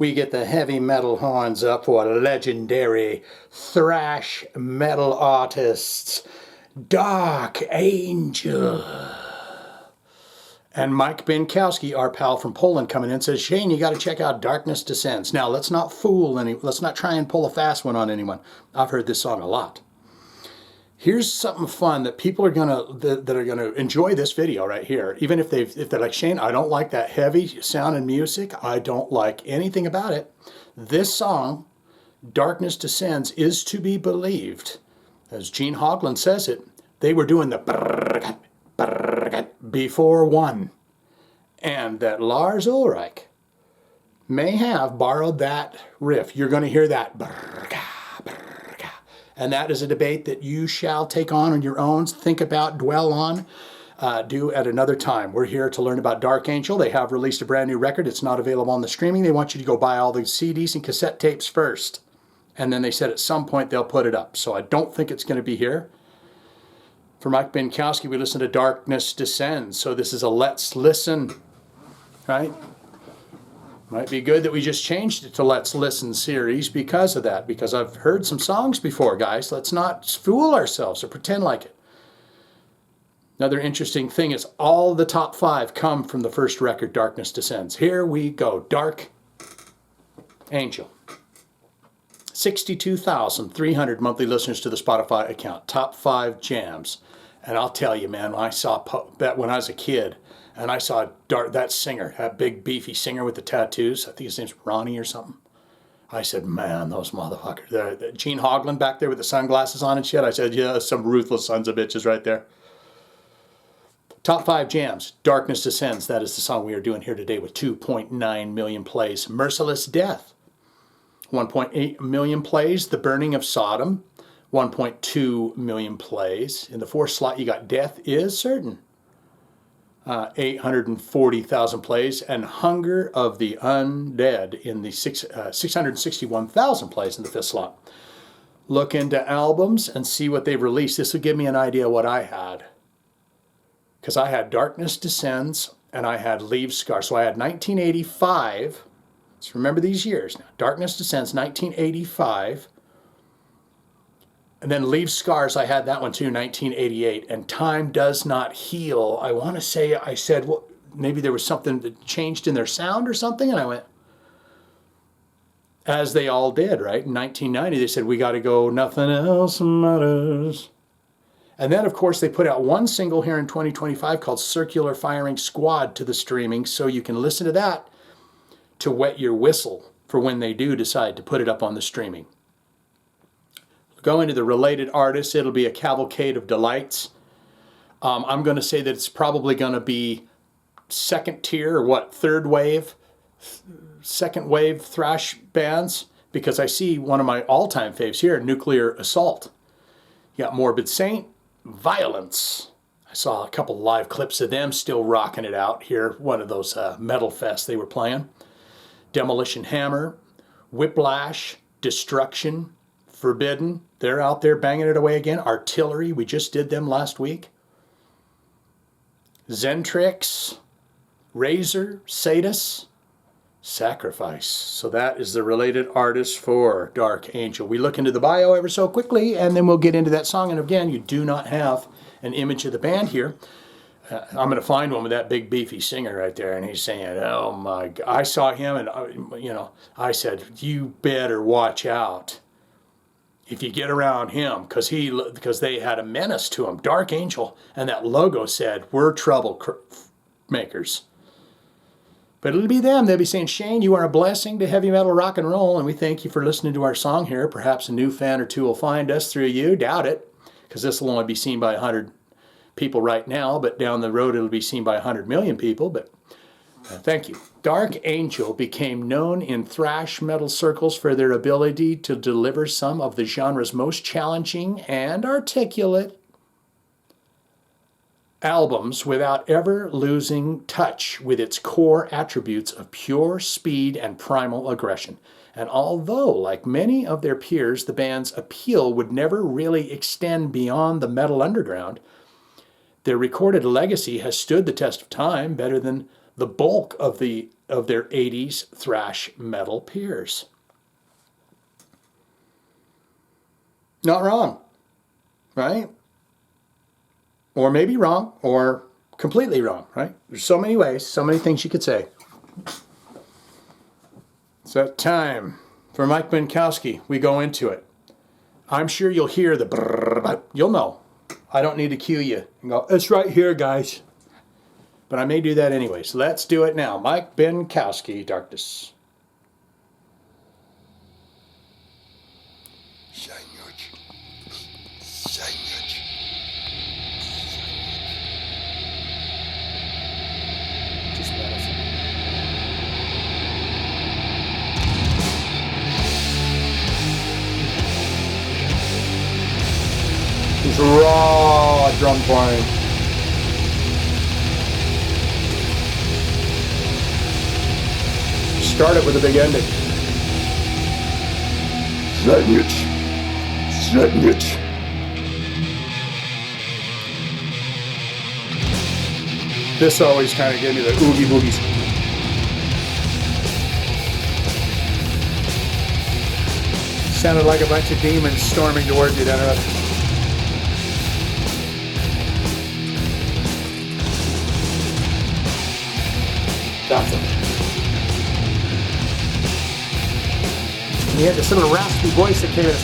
we get the heavy metal horns up for legendary thrash metal artists, Dark Angel. And Mike Binkowski, our pal from Poland, coming in, says, Shane, you got to check out Darkness Descends. Now, let's not let's not try and pull a fast one on anyone. I've heard this song a lot. Here's something fun that people are gonna enjoy this video right here. Even if they're like, Shane, I don't like that heavy sound and music. I don't like anything about it. This song, Darkness Descends, is to be believed. As Gene Hoglan says it, they were doing the before one, and that Lars Ulrich may have borrowed that riff. You're going to hear that, and that is a debate that you shall take on your own, think about, dwell on, do at another time. We're here to learn about Dark Angel. They have released a brand new record. It's not available on the streaming. They want you to go buy all the CDs and cassette tapes first, and then they said at some point they'll put it up. So I don't think it's going to be here. For Mike Binkowski, we listen to Darkness Descends. So this is a Let's Listen, right? Might be good that we just changed it to Let's Listen series because of that. Because I've heard some songs before, guys. Let's not fool ourselves or pretend like it. Another interesting thing is all the top 5 come from the first record, Darkness Descends. Here we go. Dark Angel. 62,300 monthly listeners to the Spotify account. Top 5 jams. And I'll tell you, man, I saw that when I was a kid, and I saw that singer, that big beefy singer with the tattoos. I think his name's Ronnie or something. I said, man, those motherfuckers. Gene Hoglan back there with the sunglasses on and shit. I said, yeah, some ruthless sons of bitches right there. Top 5 jams. Darkness Descends. That is the song we are doing here today with 2.9 million plays. Merciless Death. 1.8 million plays. The Burning of Sodom. 1.2 million plays. In the 4th slot, you got Death Is Certain. 840,000 plays. And Hunger of the Undead in the 661,000 plays in the 5th slot. Look into albums and see what they've released. This will give me an idea what I had. Because I had Darkness Descends and I had Leave Scars. So I had 1985. Let's remember these years now. Darkness Descends, 1985. And then Leave Scars, I had that one too, 1988. And Time Does Not Heal. I want to say, I said, well, maybe there was something that changed in their sound or something. And I went, as they all did, right? In 1990, they said, we got to go, Nothing Else Matters. And then, of course, they put out one single here in 2025 called Circular Firing Squad to the streaming. So you can listen to that to wet your whistle for when they do decide to put it up on the streaming. Go into the related artists. It'll be a cavalcade of delights. I'm going to say that it's probably going to be second tier or what, third wave, second wave thrash bands, because I see one of my all-time faves here, Nuclear Assault. You got Morbid Saint, Violence. I saw a couple live clips of them still rocking it out here, one of those metal fests they were playing. Demolition Hammer, Whiplash, Destruction, Forbidden. They're out there banging it away again. Artillery, we just did them last week. Zentrix, Razor, Sadus, Sacrifice. So that is the related artist for Dark Angel. We look into the bio ever so quickly, and then we'll get into that song. And again, you do not have an image of the band here. I'm going to find one with that big beefy singer right there, and he's saying, oh my God. I saw him, and I said, you better watch out if you get around him, because they had a menace to him, Dark Angel, and that logo said, we're trouble makers. But it'll be them. They'll be saying, Shane, you are a blessing to heavy metal rock and roll, and we thank you for listening to our song here. Perhaps a new fan or two will find us through you. Doubt it, because this will only be seen by 100 people right now, but down the road it'll be seen by 100 million people. But thank you. Dark Angel became known in thrash metal circles for their ability to deliver some of the genre's most challenging and articulate albums without ever losing touch with its core attributes of pure speed and primal aggression. And although, like many of their peers, the band's appeal would never really extend beyond the metal underground, their recorded legacy has stood the test of time better than the bulk of the of their 80s thrash metal peers. Not wrong, right? Or maybe wrong, or completely wrong, right? There's so many ways, so many things you could say. It's that time for Mike Binkowski. We go into it. I'm sure you'll hear the brrr, you'll know. I don't need to cue you and go, it's right here, guys. But I may do that anyway. So let's do it now. Mike Binkowski, Darkness. Just medicine. This raw drum playing. Start it with a big ending. Sandwich. This always kind of gave me the oogie boogies. Sounded like a bunch of demons storming towards you down the road. That's it. And he had this little raspy voice that came in.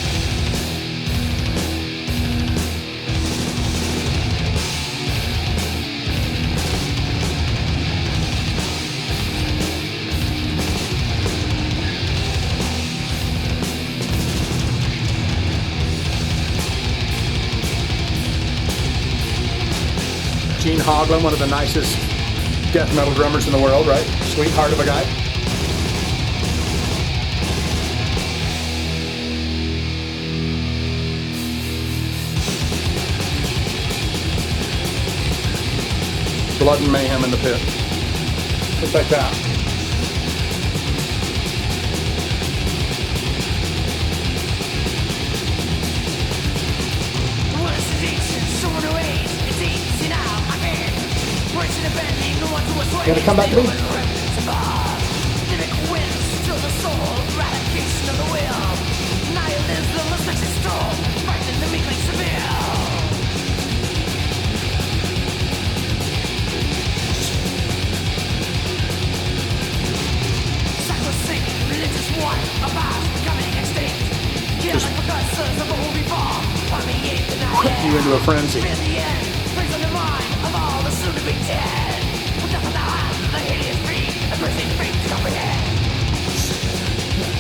Gene Hoglan, one of the nicest death metal drummers in the world, right? Sweetheart of a guy. Blood and mayhem in the pit. Just like that. You gotta come back to me? Just whip you into a frenzy.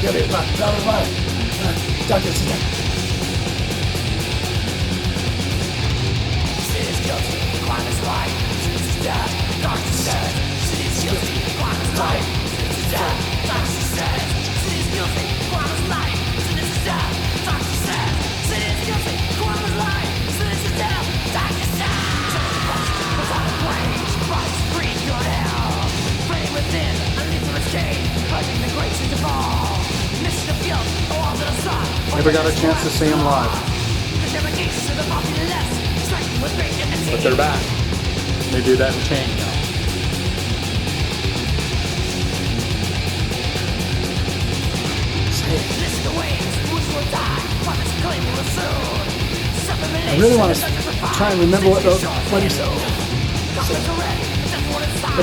Get it, man. Darkness is dead. Sin is guilty, crime is right. Sin is dead, darkness is dead. Sin is guilty, crime is right. Sin is dead, darkness is dead. Sin is guilty, crime is right. Sin is dead, darkness is dead. Sin is guilty, crime is right. Sin is dead, darkness is dead. Without a rage, rise, breathe your hell. Ready within, unleashing escape, fighting the great sin to fall. Never got a chance to see him live. But they're back. They do that in change now. I really want to try and remember what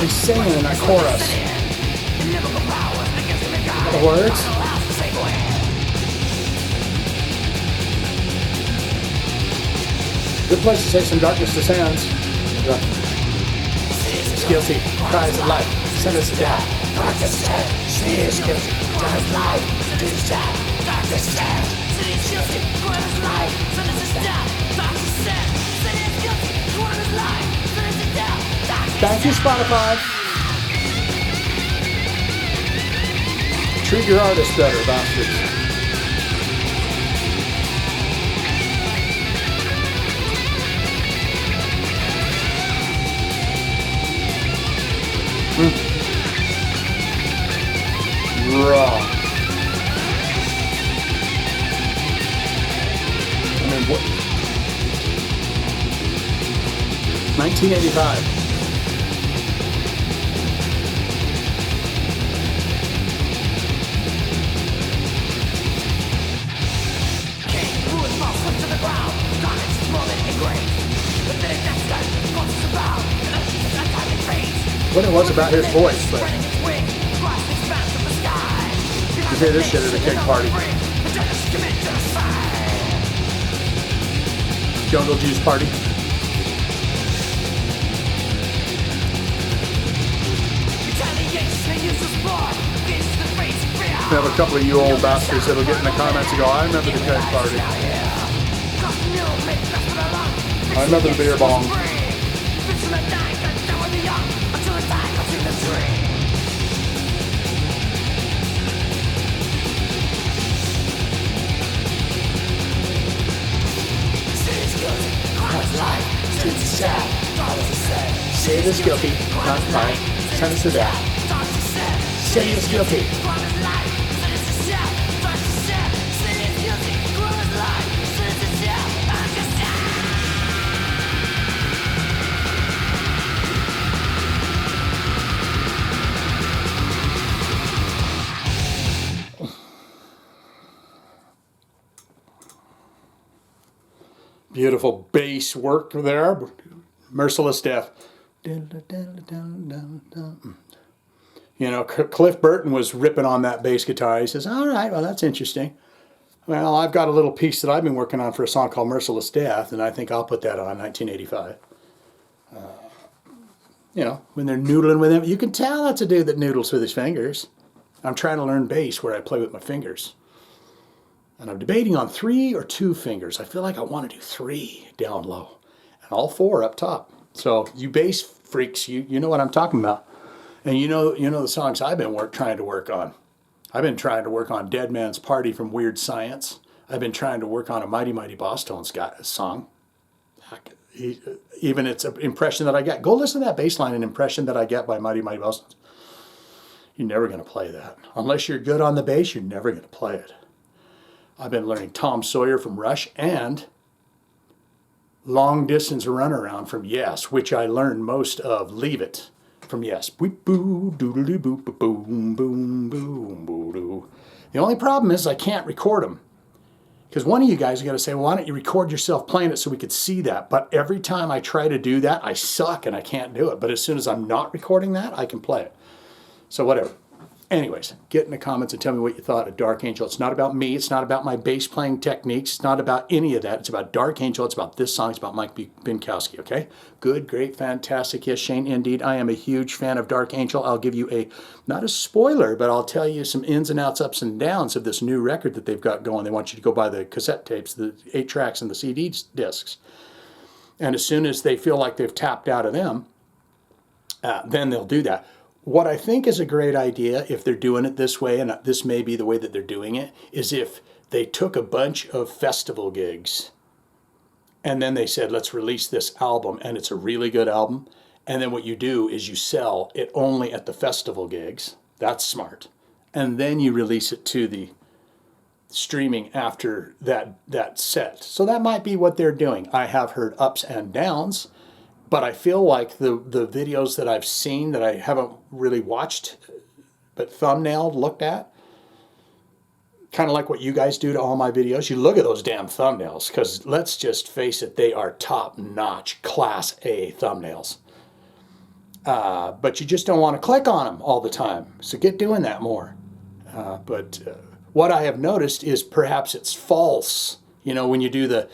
he's saying in that chorus. The words? Good place to take some Darkness Descends. It's guilty, cries of life, sentence to death. Darkness dead, she is guilty, cries of life, sentence to death. Darkness dead, she is guilty, cries of life, sentence to death. Darkness dead, she is guilty, cries of life, sentence to death. Thank you, Spotify. Treat your artists better, bastards. Raw. I mean, what? 1985. what it was about his voice, but you hear this shit at a keg party. Jungle Juice party. We have a couple of you old bastards that'll get in the comments and go, I remember the keg party. I remember the beer bong. Sin is guilty, not mine. Sentence to that. Sin is guilty. Beautiful bass work there. Merciless Death. You know, Cliff Burton was ripping on that bass guitar. He says, all right, well, that's interesting. Well, I've got a little piece that I've been working on for a song called Merciless Death, and I think I'll put that on 1985. You know, when they're noodling with him, you can tell that's a dude that noodles with his fingers. I'm trying to learn bass where I play with my fingers. And I'm debating on 3 or 2 fingers. I feel like I want to do 3 down low and all 4 up top. So you bass freaks, you know what I'm talking about. And you know the songs I've been trying to work on. I've been trying to work on Dead Man's Party from Weird Science. I've been trying to work on a Mighty Mighty Boss Tones song. Even it's an impression that I get. Go listen to that bass line, an impression that I get by Mighty Mighty Boss Tones. You're never going to play that. Unless you're good on the bass, you're never going to play it. I've been learning Tom Sawyer from Rush and Long Distance Runaround from Yes, which I learned most of Leave It from Yes. Boop boo doodly boop boom boom boom boo doo. The only problem is I can't record them. Because one of you guys got to say, well, why don't you record yourself playing it so we could see that? But every time I try to do that, I suck and I can't do it. But as soon as I'm not recording that, I can play it. So whatever. Anyways, get in the comments and tell me what you thought of Dark Angel. It's not about me. It's not about my bass playing techniques. It's not about any of that. It's about Dark Angel. It's about this song. It's about Mike Binkowski, okay? Good, great, fantastic. Yes, Shane, indeed. I am a huge fan of Dark Angel. I'll give you not a spoiler, but I'll tell you some ins and outs, ups and downs of this new record that they've got going. They want you to go buy the cassette tapes, the 8 tracks and the CD discs. And as soon as they feel like they've tapped out of them, then they'll do that. What I think is a great idea, if they're doing it this way, and this may be the way that they're doing it, is if they took a bunch of festival gigs and then they said, let's release this album, and it's a really good album, and then what you do is you sell it only at the festival gigs. That's smart. And then you release it to the streaming after that set. So that might be what they're doing. I have heard ups and downs. But I feel like the videos that I've seen that I haven't really watched, but thumbnailed, looked at, kind of like what you guys do to all my videos. You look at those damn thumbnails, because let's just face it, they are top-notch, Class A thumbnails. But you just don't want to click on them all the time. So get doing that more. But what I have noticed is perhaps it's false. You know, when you do the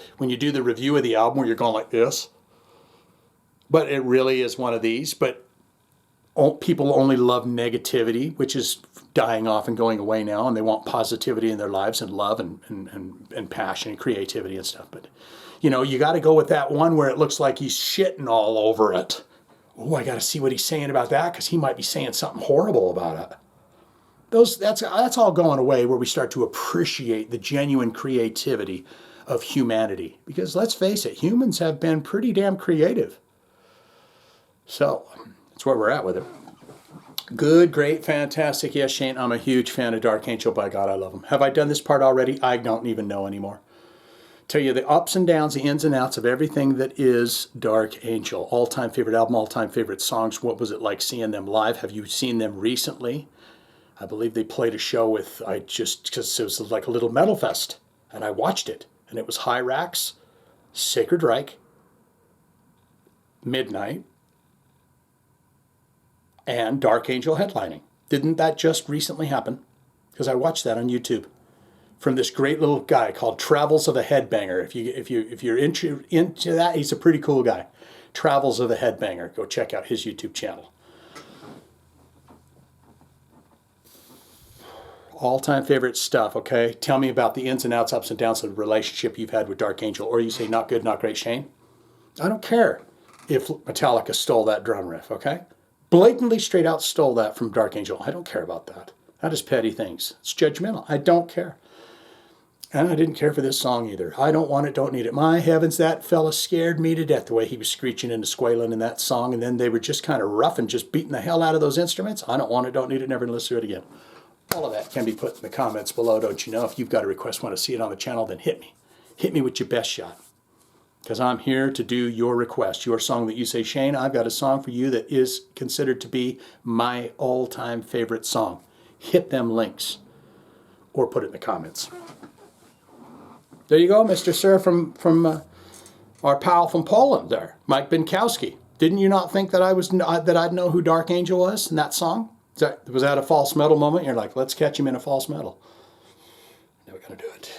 review of the album where you're going like this. But it really is one of these. But people only love negativity, which is dying off and going away now, and they want positivity in their lives and love and passion and creativity and stuff. But, you know, you got to go with that one where it looks like he's shitting all over it. Oh, I got to see what he's saying about that, because he might be saying something horrible about it. That's all going away, where we start to appreciate the genuine creativity of humanity. Because let's face it, humans have been pretty damn creative. So that's where we're at with it. Good, great, fantastic. Yes, Shane, I'm a huge fan of Dark Angel. By God, I love him. Have I done this part already? I don't even know anymore. Tell you the ups and downs, the ins and outs of everything that is Dark Angel. All-time favorite album, all-time favorite songs. What was it like seeing them live? Have you seen them recently? I believe they played a show because it was like a little metal fest, and I watched it, and it was Hyrax, Sacred Reich, Midnight, and Dark Angel headlining. Didn't that just recently happen? Because I watched that on YouTube from this great little guy called Travels of a Headbanger. If you're into that, he's a pretty cool guy. Travels of a Headbanger. Go check out his YouTube channel. All-time favorite stuff, okay? Tell me about the ins and outs, ups and downs of the relationship you've had with Dark Angel. Or you say, not good, not great, Shane. I don't care if Metallica stole that drum riff, okay? Blatantly straight out stole that from Dark Angel. I don't care about that. That is petty things. It's judgmental. I don't care. And I didn't care for this song either. I don't want it, don't need it. My heavens, that fella scared me to death the way he was screeching and squealing in that song. And then they were just kind of rough and just beating the hell out of those instruments. I don't want it, don't need it, never listen to it again. All of that can be put in the comments below, don't you know? If you've got a request, want to see it on the channel, then hit me. Hit me with your best shot. Because I'm here to do your request, your song that you say, Shane, I've got a song for you that is considered to be my all-time favorite song. Hit them links or put it in the comments. There you go, Mr. Sir from our pal from Poland there, Mike Binkowski. Didn't you not think that I'd know who Dark Angel was in that song? Was that a false metal moment? You're like, let's catch him in a false metal. Never gonna do it.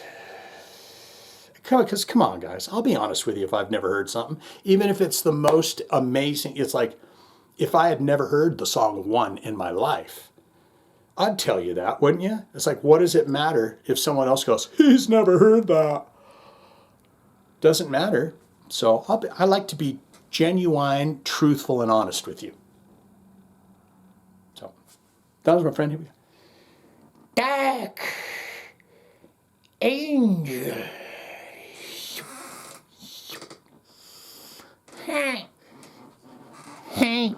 Because come on, guys, I'll be honest with you. If I've never heard something, even if it's the most amazing, it's like if I had never heard the song One in my life, I'd tell you that, wouldn't you? It's like, what does it matter if someone else goes, he's never heard that? Doesn't matter. So I like to be genuine, truthful, and honest with you. So that was my friend. Here we go. Dark Angel. Hey.